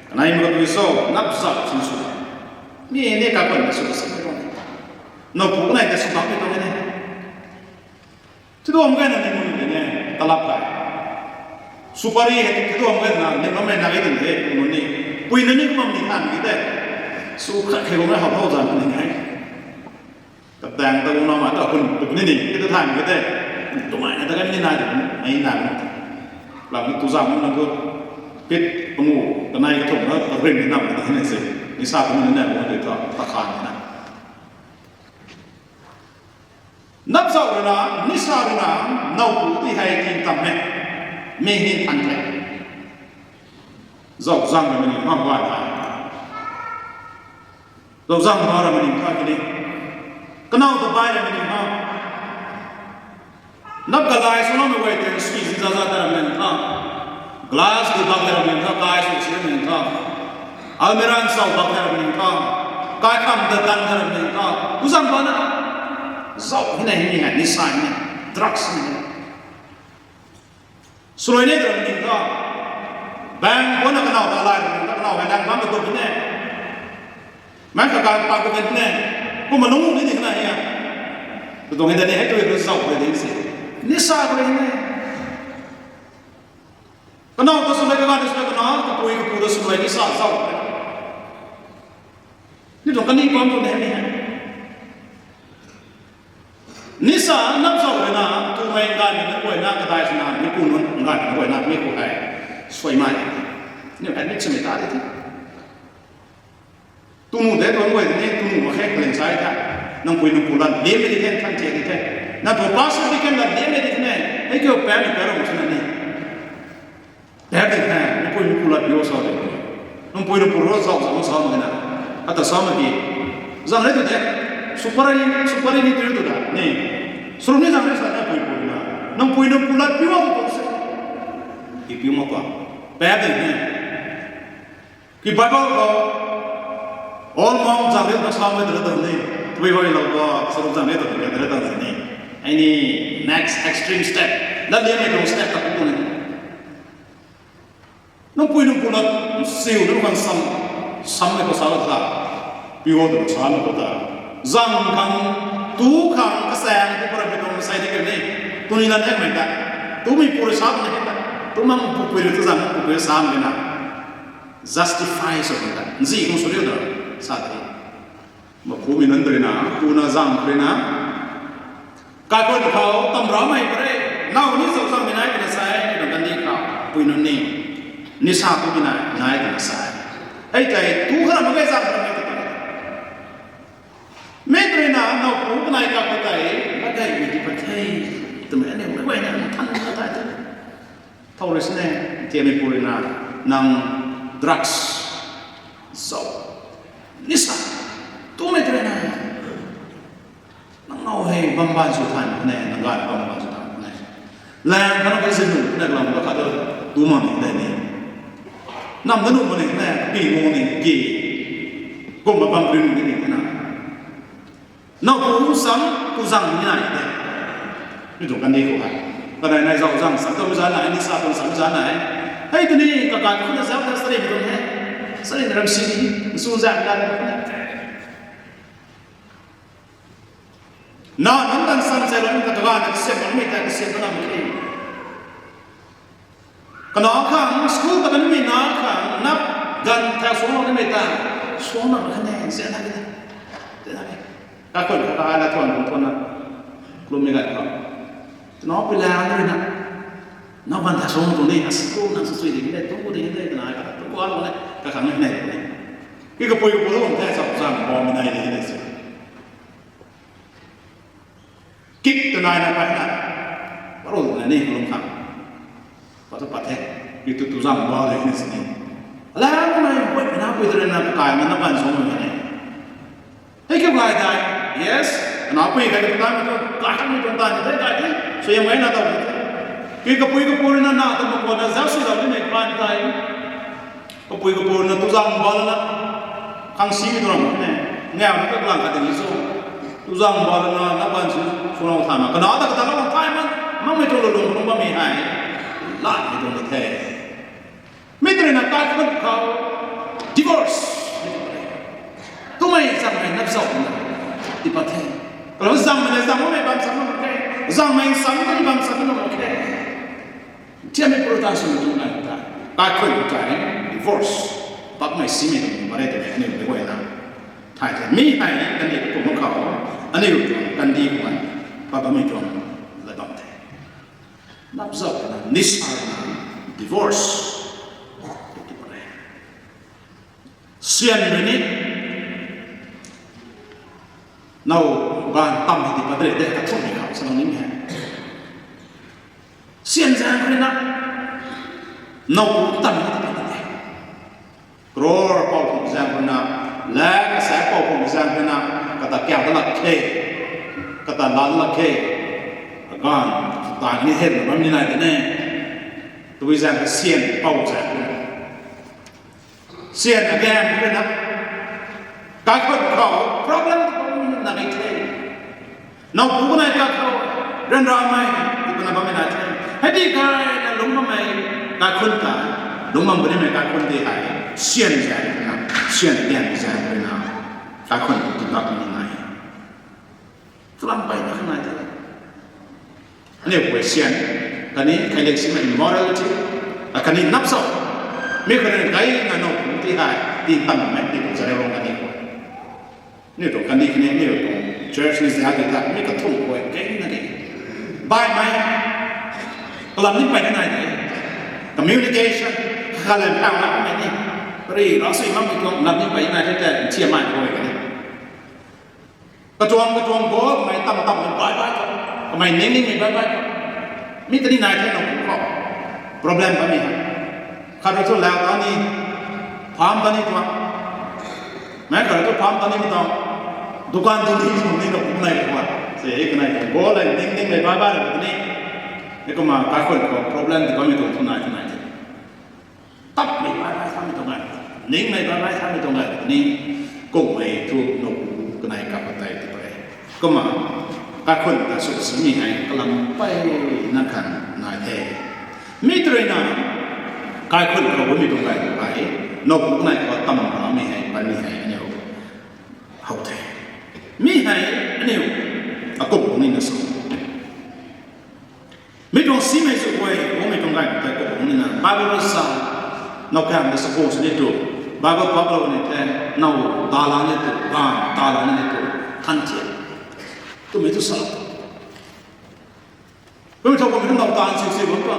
ก này mà tôi so nắp sập chính số mi này các bạn số số mấy con nó phụ này cái số mấy con này itu orang kan yang ini talap kai supari itu orang kan yang nama yang itu deh ini puin ini kau mampu kan kita suka kalau orang hafal jangan ini tapi tahu nama tahu pun ini kita than kita tu mana kita kan ini nada lalu tu zaman itu pit pengu karena itu orang ring nama ini sih ini satu ini nama itu takkan na nắp dầu rồi nó nít sao rồi nó nấu củ thì hay kim tầm này mê hin ăn thế dầu răng rồi mình hoang hoài lại dầu răng đó là mình coi cái đi cái nào tụi bay là mình hoang nắp cái lai số nó mới quay tiền suy ra là mình hoang glass cái bạc là mình hoang cái số xí mình hoang almiran sau bạc là mình hoang cái khăm tự tan là mình hoang cứ răng đó nữa dầu cái này như này đi sai này drugs này rồi này rồi mình có bang có nó cái nào ta lại cái nào phải đang bám vào cái này mấy cái cái này cũng mà nung cái gì thế này à tụi người ta đi hết tôi dầu về đến gì đi sai cái này cái nào tôi xuống cái nó tôi cái phụ xuống đi sai dầuนี่ตรงกันนี่ความตรงนี้นิสานับสาวเลยนะตัวเองการนี่ป่วยนักกระไดสนานนี่กูนุ่งการป่วยนักไม่กูใครสวยมากนี่แอนนี่จะไม่ตายที่ตัวหนูเด็กตัวหนูเด็กนี่ตัวหนูมาแค่เกลิ่นใช้ได้น้องปุยน้องปูรันเลี้ยงไม่ได้แค่ทันเจดีแค่นั่นตัวปลาสติกกันเลี้ยงไม่ได้แค่ไอ้เกี่ยวแปะนี่แปะเราหมดนั่นนี่แปะได้แค่น้องปุยน้องปูรันโยสาวเลยน้องปุยน้องปูรันสาวสาวเหมือนกันนะอัตสาวเมื่อกี้จังเลยตัวเด็กsuper ini tu dah ni serunya sampai sana pui na nang pui pulat piwa tu se ipiu mo pa pede ni ki bible ko all mong jare na samai dra ni pui hoi lo ko seru jame to dra ta ni ini next extreme step la dia ni dong step tak tu ni nang pui pulat siu nu kan sam me ko salat ta piwa tu sam ko ta rằng khang tú khang cái xe cái bờ biển đông say thế này tôi nhìn lên hết mình đã tôi mình bồi sát này hết tôi mang bồi bồi tôi rằng bồi sát mình nào justify rồi mình đã gì cũng số điều đó sao thế mà phú mình lên tới nào phú na rằng tới nào cái conเขาtầm rõ mày cái đấy nào ní sầu sang mình này cái sai cái đồngกันđi khảo bồi nó nè ní sao tôi mình này cái sai ấy cái tú khang nó cái rằng mấy nào nó cũng cái này cả cái cái gì thì phải thay tụi mình này mấy này thằng nó tại thế thôi rồi xin này thì mình bồi nào nang drugs dầu nisa tụi mình này nang ngầu hay băm ban số thành này nang gạt băm ban số thành này làm cái nó cái gì nữa này làm cái khác đâu tụi mình này này nằm cái nụ mình này bị ngu này gì cũng mà băm lên cái này thế nào nó cũng sống cũng rằng như này đấy như chúngกันđi của anh cái này này giàu rằng sáng tạo giá này đi xa còn sáng giá này hay từ đi cả cái không là giáo theo gia đình tôi nhé gia đình làm gì xuống dạng ra nó đang sang giai đoạn cái đó là xem nó mình ta cái xem nó làm cái gì cái nó khang school cái mình nó khang nắp gần theo số nó cái mình ta số nó cái này sẽ là cái này cácคนเขาอะไรทวนของทวนนะกลุ่มนี้กันเขาน้องไปแล้วนี่นะน้องวันที่สองตรงนี้อาศัยกูนั่งสุดๆดีเลยตัวกูดีเลยกันอะไรกันตัวกูอะไรก็ขังไม่ได้เลยกี่กระปุยกระปุยผมแท้สับสนมองไม่ได้เลยสิกิ๊กตัวนายนะไปนะว่ารู้นะนี่ลงขังปัจจุบันแท้อยู่ตัวจำว่าอะไรนี่สิแล้วทำไมไปน้าไปตัวนั้นกายมันนับวันสองวันเนี่ยให้เกี่ยวกับอะไรyes น้าไปใครก็ตามมันก็การมันต้องตามได้ได้ที่ส่วนยังไงน่าต้องกี่กระปุยนั่นน่าต้องบอกว่าจะสิ่งเหล่านี้ไม่ผ่านได้กระปุยนั่นตัวจำบอลนะขังซีมีตรงนี้เนี่ยมันก็กลางกันอย่างนี้ส่งตัวจำบอลนะนับวันส่วนเราทำก็น้าแต่ก็ตามเราทำมันไม่ตรงลงมันไม่หายลาดไม่ตรงแท้ไม่ตรงนั้นการคนเขา divorce tu mai sang mai nắp sọc đi bắt thế kalau sang mai bam sang nó ok sang mai sang nó đi bam sang nó ok chia mai protest nó tu này ta ba khơi ta divorce bắt mai xí mình mà đây tụi này để quay nào thay thế mi hay cái này cũng không có anh ấy cần đi của anh ba mình chọn là bằng thế nắp sọc là nisar divorce xuyên rồi nè nào gan tâm thì bắt đầu để các thông minh học sang những này xuyên ra cái nào nào tâm thì bắt đầu rồi bảo không ra cái nào lại cái sẽ bảo không ra cái nào cái ta kéo cái là kê cái ta lăn là kê gan ta nghĩ hết là như này thế này tôi ra cái xuyên bảo ra xuyên again cái nào các con có problem là cái thế nào cũng này các con rèn ra mày thì cũng là bao nhiêu này hết đi cái là lúc mà mày các con ta lúc mà bữa nay các con đi hay xuyên ra cái nào xuyên again ra cái nào các con thì bắt như này tôi làm bài nó không này thế nếu quay xuyên cái này cái lịch sử mình morality cái này nắp sọc mấy cái này cái là nó cũng thì hay thì tầm mạnh thì cũng sẽ ra cái này nếu tụi cái này nếu tụi church này sẽ cái là mấy cái thông qua cái này bài mai làm những bài này này communication khai làm sao làm cái này rồi đó sẽ mang cái làm những bài này để chia mạnh thôi cái này cái chuông bố mày tầm mình bài mày nín mình bài mấy cái này thế nó cũng có problem của mình khai ra chỗ lao đó đi farm đó đi thôi mấy cái đó farm đó đi mà dukaan tu ni tu ni no cũng này quá sẽ cái này cũng có là nín này bài là cái này cái mà các con có problem thì có những cái này tấp mình bài tham mình này nín này bài tham mình này nín cũng này tu no cái này các bạn thấy thì vậy cái mà các con đã xuất sĩ mình hay cái làm bài năng khăn này thế mi trời nào các con có bốn mươi đồng này vậy nó cũng này có tâm nó mình hay bài mình hay nhiều hậu thế mi hay nhiều à cũng nên là sao mấy trong xí mấy số quay của mấy trong ngành tại cũng nên là Bible sao nó càng là suppose nên được Bible Bible này thế nào ta là nên được ta là nên được thanh thiện tôi mấy thứ sao tôi cho mình đầu tiên xíu một chút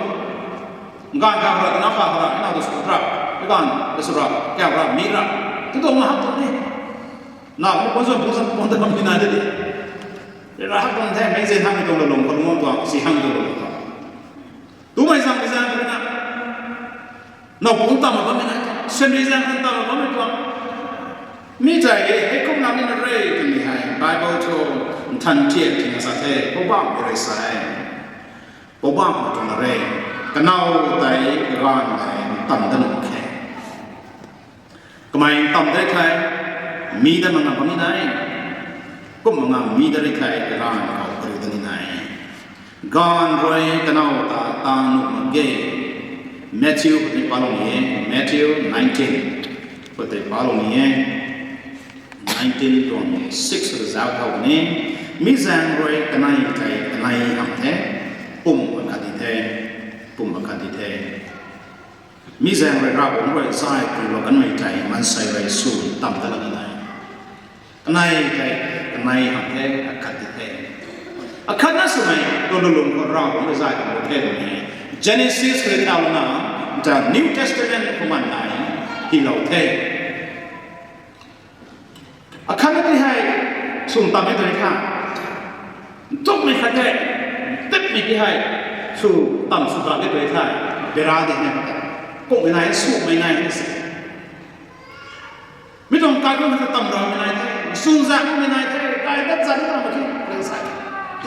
gan càng ra nó phá ra nó được sụt ra cái gan được sụt ra kéo ra mì ra tôi mà học thôi nào cũng có con tâm như này đấy để ra con thêm mấy gì hàng trong lồng con ngon toàn xì hàng trong lồng tú mày sang cái nào nó cũng tâm mà bên này xem đi sang tâm mà bên toàn mi trái cái công năng nó rơi cái này hay Bible cho thành thiện thì nó sẽ thế có bao nhiêu sai có bao nhiêu nó rơi cái nào tại cái gan này tâm nó không khéo cái mày tâm đấy thay mi đã mang cái này cũng mang mi đã đi thay cái gan họ cái cái này gan rồi cái nào ta Nahnubw Matthew cái bảo nhé Matthew 19 cái bảo nhé 19 đoạn 6 cái giáo thầu này mi giang rồi cái này làm thế bùng ở cái thế mi giang rồi ra bùng rồi sai từ cái này thay man sai rồi xuống tầm tới cái này cái này làm thế cái thế khát nó số này tôi luôn có ra bùng rồi sai cái thế này Genesis cái nào là the New Testament của mình này thì lâu thế khát nó thì hay xuống tầm cái này khác tốt mình khát thế tiếp mình cái hay xuống tầm xuống tầm cái này thay để ra thì này cũng cái này xuống mấy này mấy đồng cái cũng phải tầm rồi mấy này thay xuống ra cũng mấy này thay cái đất ra nó mà khi cái sai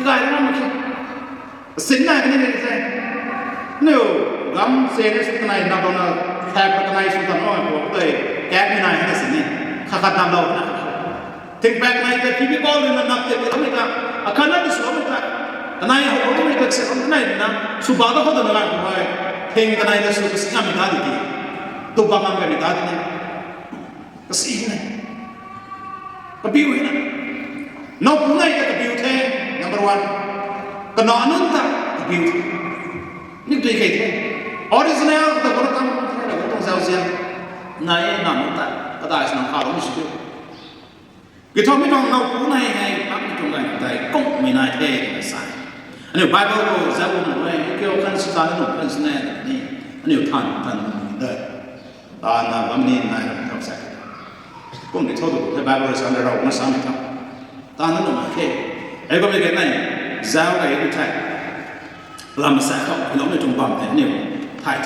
cái nó mà khi xin này cái này thay nếu gắm xe cái này nào đó thay cái này xuống tầm rồi của tôi cái này hay là xin này khát nằm đâu nè think back này cái khi có lên là nằm tiệt cái này cả khát nó xuống cái này họ có cái cái sẽ cái này nè số bao đó có được là của tôi think cái này là số cái sinh mình ta đi tụ bằng cái mình ta đi ก็สีนี่ก็บิวนะนกไงก็บิวเท่ number one ก็นอนนุ่นตาก็บิวนี่ตัวเองออริจินัลแต่คนละตั้งเราต้องเซลเซียนนายนอนนุ่นตาก็ได้สนองข่าวไม่ใช่คือทอมไม่ต้องเราผู้นายไงพักไม่ตรงไหนแต่ก็ไม่นายเท่ไม่ใส่อันนี้ไบเบิลก็จะบอกว่าเกี่ยวกับสถานหนุนเป็นสแนนนี่อันนี้ท่านเด้อตอนนั้นวันนี้นายทำใส่ก็ไม่โทษแต่ไบเบิลสั่งเราไม่สั่งทำตอนนั้นหนุ่มเท่ไอ้ก็ไม่เกิดไหนเจ้าไอ้ดูไทยลำแสงเขาเราไม่ตรงบัมแต่เนี่ยไทย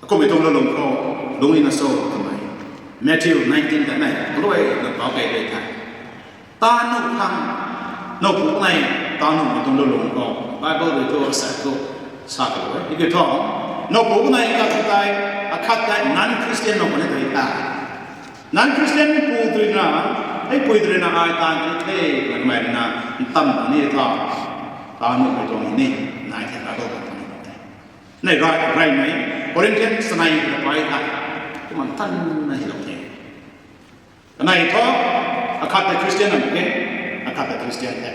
ก็ไม่ตรงแล้วลงอินโซทำไมแมทธิว19แต่ไหนรวยแล้วก็ไปเลยไทยตาหนุ่มทำนกในตาหนุ่มไม่ตรงแล้วลงก็ไบเบิลเลยตัวแสงก็สักเลยอีกท่อนกในก็คือไทยอาคาไทยนันคริสเตียนนกในไทยนันคริสเตียนพูดถึงนะไอ้พูดถึงนะไอ้ตาที่เท่เหมือนแม่นะตั้มนี่ท่าตาหนุ่มไปตรงนี้นายเทพเราก็ตรงนี้ในไรไหมโครินเทียนสไนไปได้ก็มันตั้งในหลงเองในท่ออาคาไทยคริสเตียนนั่นเองอาคาไทยคริสเตียนแท้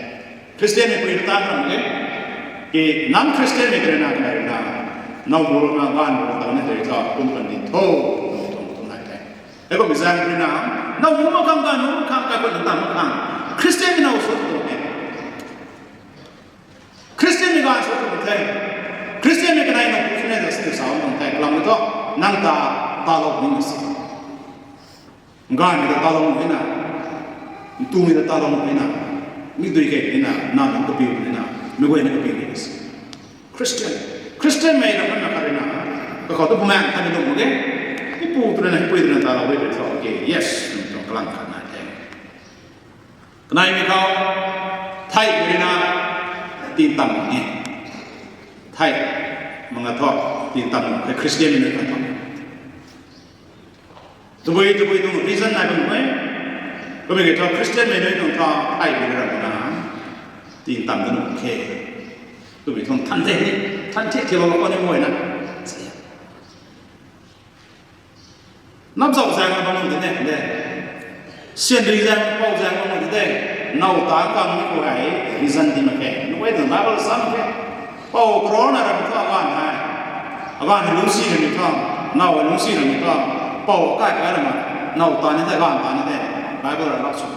คริสเตียนในพูดตามนั่นเองที่นันคริสเตียนในเรื่องนั้นอะไรนะน้องบุรุษมาบ้านบุรุษตอนนี้เดี๋ยวท่าคุณคนนี้โทตรงไหนแท้แล้วก็มีแสงเรื่องนั้นน้องบุรุษมาคำกันน้องคำกันคนต่างๆมาคริสเตียนเราสุดตัวเองคริสเตียนมีการสุดตัวเองคริสเตียนมีการในผู้ชนะจะสื่อสารตรงเองเราไม่ต้องนั่งตาลงนี่สิงานมีแต่ตาลงนี่นะตู้มีแต่ตาลงนี่นะมีตัวเองนี่นะน้ำมันก็บิวนี่นะไม่ว่านี่ก็บิวนี่สิคริสเตียนไม่ได้มันอะไรนะก็เขาต้องพูดมาทำเป็นตรงนี้ที่พูดตัวนั้นพูดตัวนั้นตาเราไม่ได้โอเค yes ตรงกลางขนาดนี้นายมีเขาไทยเลยนะตีนต่ำนี่ไทยมังกรทอดตีนต่ำแต่คริสเตียนไม่ได้ทำตัวตรงรีสันนายเป็นไหมก็ไม่เกี่ยวกับคริสเตียนไม่ได้ต้องทอดไทยไม่ได้นะตีนต่ำตัวโอเคตัวไม่ต้องทันเที่ยวเราก็ได้มวยนะน้ำสองแสงมันต้องมีเนี่ยเสียนรีสันเป้าแสงมันต้องมีน่าตากันไม่ค่อยรีสันที่มันแค่นึกว่าถึงบ้าบอลซ้ำแค่เป้าโครนาเราไม่ต้องอ่านให้อ่านลุงซีเราไม่ต้องน่าลุงซีเราไม่ต้องเป้าใกล้ๆแล้วมันน่าตาเนี่ยได้อ่านตาเนี่ยได้บ้าบอลเราสุด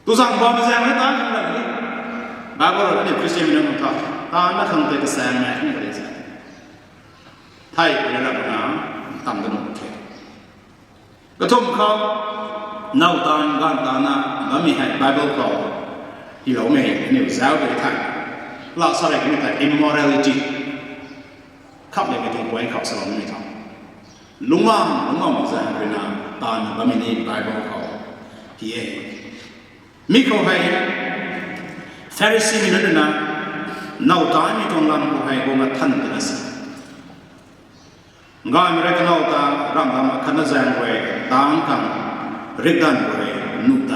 ตัวสั่งบอลไม่แซงไม่ตาอย่างนี้บ้าบอลเราเนี่ยคริสเตียนไม่ต้องตาไม่ทำแต่ก็แซงแม่ไม่ได้แซงไทยเป็นระดับน้ำต่ำกันหมดเลยกระทุ่มเขาน่าตานการตานะมันมีให้ไบเบิลเขาที่เราไม่เห็นเนี่ยเจ้าไปทางลักษณะนี้แต่ immorality ขับเลยไปตรงไว้ขับสลับไม่ทำลุงมั่งมันจะเป็นน้ำตานมันมีในไบเบิลเขาที่เองมีเขาให้ฟาริสีมีนั่นนะน่าตานมีตรงนั้นเขาให้เขามาทันกันสิงานเรื่องน่าตานรำทำขณะแจ้งไว้ตามกันเรื่องนั้นไว้นุ่มใจ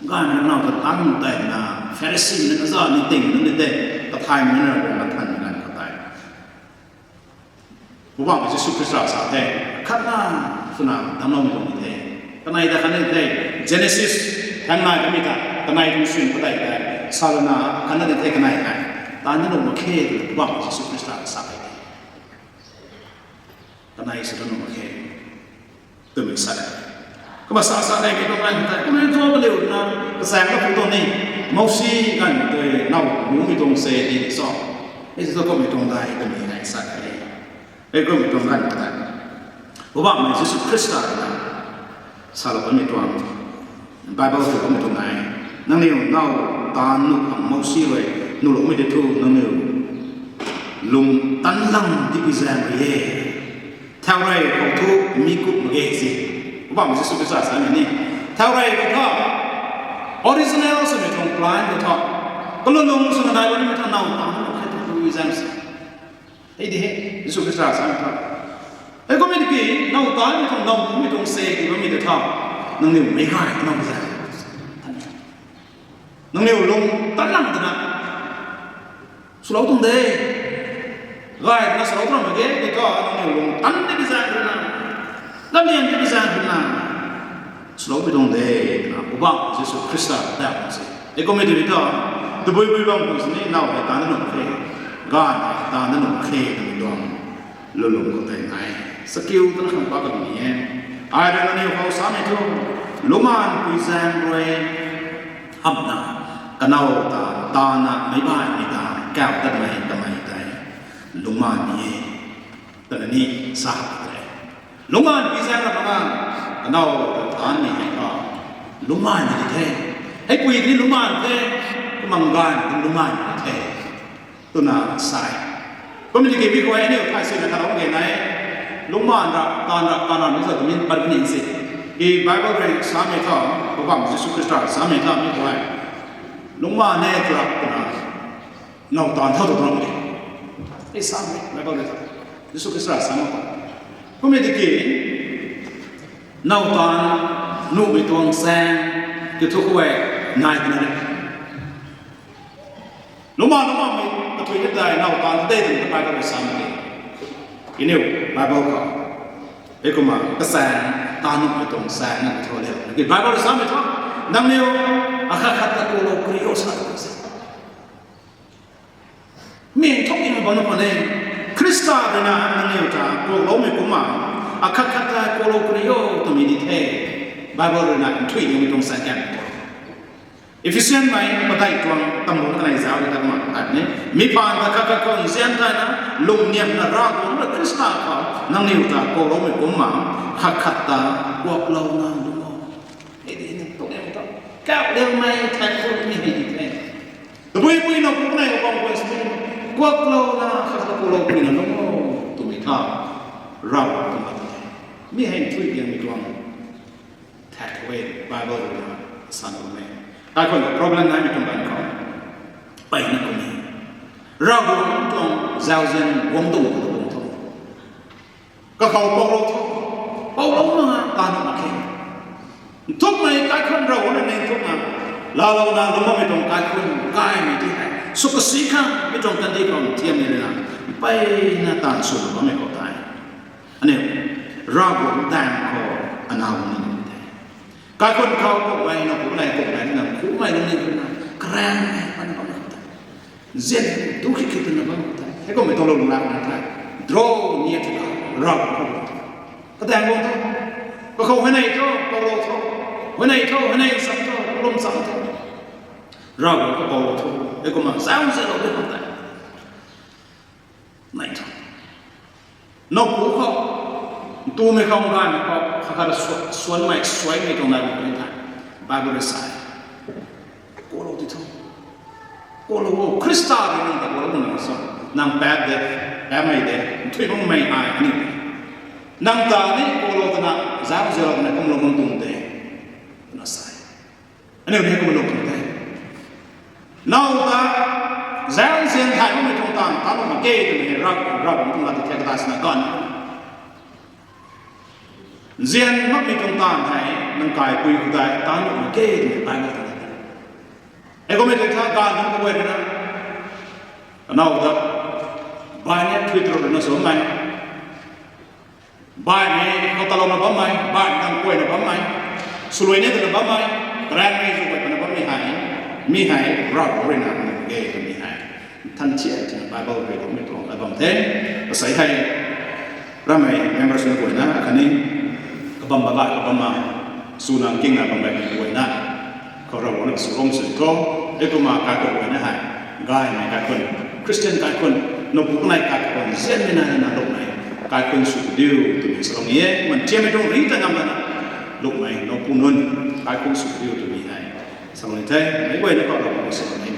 งานเราก็ตั้งใจนะเฟรซีนั่นก็จะนิติงนั่นเด็กก็ทายมันนั่นเรามาทันงานก็ได้ผมว่ามันจะสุขสารสาเทขันหน้าสนามทำเราไม่ตรงนี้เองกันไหนแต่ขันนี้เอง Genesis ทางไหนก็มีกันกันไหนก็สิ่งก็ได้แต่ศาสนาขันนั้นเองกันไหนกันตอนนั้นเราไม่เคยว่ามันจะสุขสารสาเทกันไหนสุดเราไม่เคยตัวไม่สักก็มาสาได้ไม่ต้องอะไรแต่ก็ไม่ทั่วไปเลยนะกระแสก็พูดตรงนี้มั่วซีกันโดยเน่าหมูไม่ตรงเสียดีสอบไอ้ตัวก็ไม่ตรงได้ก็มีไงสักอะไรไอ้ก็ไม่ตรงกันแต่เพราะว่ามันจะสุดคริสต์นะสารพัดไม่ตรงไบเบิลก็ไม่ตรงไหนนั่นนี่เน่าตาหนุกมั่วซีเลยหนุกไม่ได้ทูนั่นนี่ลุงตันลังที่พิจารณาเย่เท่าไรของทุกมีกุบเอซิว่ามันจะสุขสารสารนี้เท่าไรก็ท่าออริจินัลสมัยตรงปลายก็ท่าก็ลงสมัยได้วันนี้มันท่าเน่าตามเราแค่ต้องดูวิจัยสิไอ้ดิจะสุขสารสารท่าไอ้ก็ไม่ได้กี่เน่าตามไม่ต้องเน่าไม่ต้องเสกก็มีแต่ท่านั่งนิ้วไม่ง่ายนั่งไม่ได้นั่งนิ้วลงตั้งหลังตัวนั้นสุดแล้วตรงเด้ง่ายนะสุดแล้วตรงเมื่อกี้ก็นั่งนิ้วลงตั้งได้วิจัยตัวนั้น ก็เรียนที่พิจารณาสโลไปตรงเดียนะอุบัติเยซูคริสต์ได้มาสิเอกไม่ได้ดีต่อตัวบุยบางคนนี่น่าไปตาหนุ่มเคกานตาหนุ่มเคตั้งดวงลุ่มก็ได้ไงสกิลตั้งข้างปากกันนี่ไอ้เรื่องนี้เขาสามีทุกลุมันพิจารณาด้วยฮับนากันเอาตาหน้าไม่บ้านไม่ตาแก้วตั้งไม่ได้ลุมันนี่ตอนนี้สาบเลยลุมันพิจารณาประมาณกันเอาตานี่ก็ลุมันนี่แท้ให้คุยที่ลุมันแท้มังกรเป็นลุมันแท้ตัวน่าใส่ก็ไม่ได้เกี่ยวกับไอ้เนี่ยใครสิ่งนั้นเราเห็นไหมลุมันรักตอนนั้นนี่สุดมีปัญญาสิอีไบเบิลเรียนสามีท่าพระบาทเยซูคริสต์สามีท่ามีตัวลุมันเนี่ยครับตัวน่ะน้องตอนเท่าตัวน้องเลยไอ้สามีไบเบิลเรียนเยซูคริสต์สามีก็ไม่ได้เกี่ยวน้องตอนนู่นไปตัวแซงจะทุกข์ไว้นายกันเลยลุมันไม่ก็ช่วยได้น้องตอนได้ถึงไปก็ไปสามีอินิวไบเบิลเขาเอกมาก็แซงตานุ่มไปตรงแซงนั่นทั่วเลยกินไบเบิลสามีท่าดังนี้อาคาคัตตะโกโลกริโอสาตุสิมีทุกอย่างบนนั้นเลยคริสต์เป็นนั่นนี่จ้าโกโลไม่กุมาอาคาคัตตะโกโลกริโอตัวมีดีเทไบเบิลนั่นช่วยยังไม่ตรงแซงกันอีฟิเชียนไหมมาได้ตัวตำรวจอะไรสาวที่ทำมาอันนี้มีผ่านตะกักคนเสียนได้นะลุงเนี่ยนรักลุงคริสต์เขานั่งนิ่งตาโกโลไม่กุมาขัดขัดตากวกเรานั่งดูไอ้นี่ตัวนี้มันต้องก้าวเร็วไหมแทนคนไม่ให้ดีแท้ตัวปุยน้องปุยไหนก็บอกว่าสิกวกเรานะขัดตะโกโลปุยนะน้องตัวไม่ท่าเราตัวมาไม่ให้ช่วยยังไม่ตัวแทนเวทไบเบิลนะสันติไม่แต่คนกับ problem นั้นไม่ต้องการเขาไปนั่นคนนี้เราวงตรงเจ้าเจนวงตรงกับวงตรงก็เขาเป่าเรามาตาหนุ่มเข่งทุกไม่การคนเราเนี่ยในทุกนั้นเรานะเราไม่ต้องการคนกายไม่ที่ไหนสุขสีข้างไม่ต้องการที่คนเทียมเลยนะไปหน้าตาสุดเราไม่เข้าใจอันนี้เราวงแต่งเขาอันเอานี่การคนเขาพวกไม่นะพวกไหนนะคู่ไม่ลงในคนนั้นแกล้งมันบ้างเจ็บทุกข์คิดถึงบ้างให้ก็ไม่ต้องลงน้ำนะดรอเนี่ยที่เราก็แต่งวงท่ก็เขาให้ในท่อก็เราท่อให้ในท่อให้ในสัมท่อลมสัมท่อเราก็บอกท่อให้ก็มาสาวเสียเราไม่เข้าใจไม่ท่อนกหูเขาตัวไม่เข้ากันเขาขาดส่วนไม่สวยไม่ตรงนั้นไม่ได้บาบูริสายโกโลติท่อโกโลคริสตัลนี่นั่นแต่โกโลนั่นสินั่งแปดเด็ดแอบไม่เด็ดทุยมันไม่อายนี่นั่งตานี่โกโลตัวนั้นสาวเสียเราเนี่ยก็มันลงตรงเด็ดนั่นใส่อันนี้มันก็มันลงตรงเด็ดน้องตาสาวเสียงไทยมันไม่ตรงตามตามันเก๋ตัวนี้รักมันตรงนั้นที่เทกตาสนาก่อนเจียนมักมีตรงตามไทยนั่งกายคุยกันได้ตาหนุ่มเก๋ตัวนี้ไปหมดเลยไอ้ก็ไม่ได้ท่าการนั่งก็เวรนะน้องตาบ้านนี้ทวิตเตอร์นั่นสมัยบ้านนี้เขาตลอดนะบ้านไหมบ้านนั่งคุยนะบ้านไหมสวยเนี่ยนะบ้านไหมแรงไม่สวยนะบ้านมีหายรักเรื่องนั้นเก๋มีหายท่านเชื่อถึงไบเบิลเรื่องไม่ตรงไอ้บางเท่ภาษาไทยเราไม่ยังไม่รู้นะคันนี้ก็บัมบาก็บัมมาสุนัขกินนะบัมบาเป็นวยนะเขาเราวันนี้สุรงสุดโตเด็กมาการตัววยนะฮะกายไม่การคนคริสเตียนการคนนบุกในการคนเส้นไม่นานนะลูกไหนการคนสุดเดียวตัวนี้สรงนี้มันเชื่อไม่ตรงรีแต่งงานนะลูกไหนนบุกนุ่นการคนสุดเดียวตัวนี้ให้สรงนี้เท่ไม่ไหวนะก็เราสุดนี้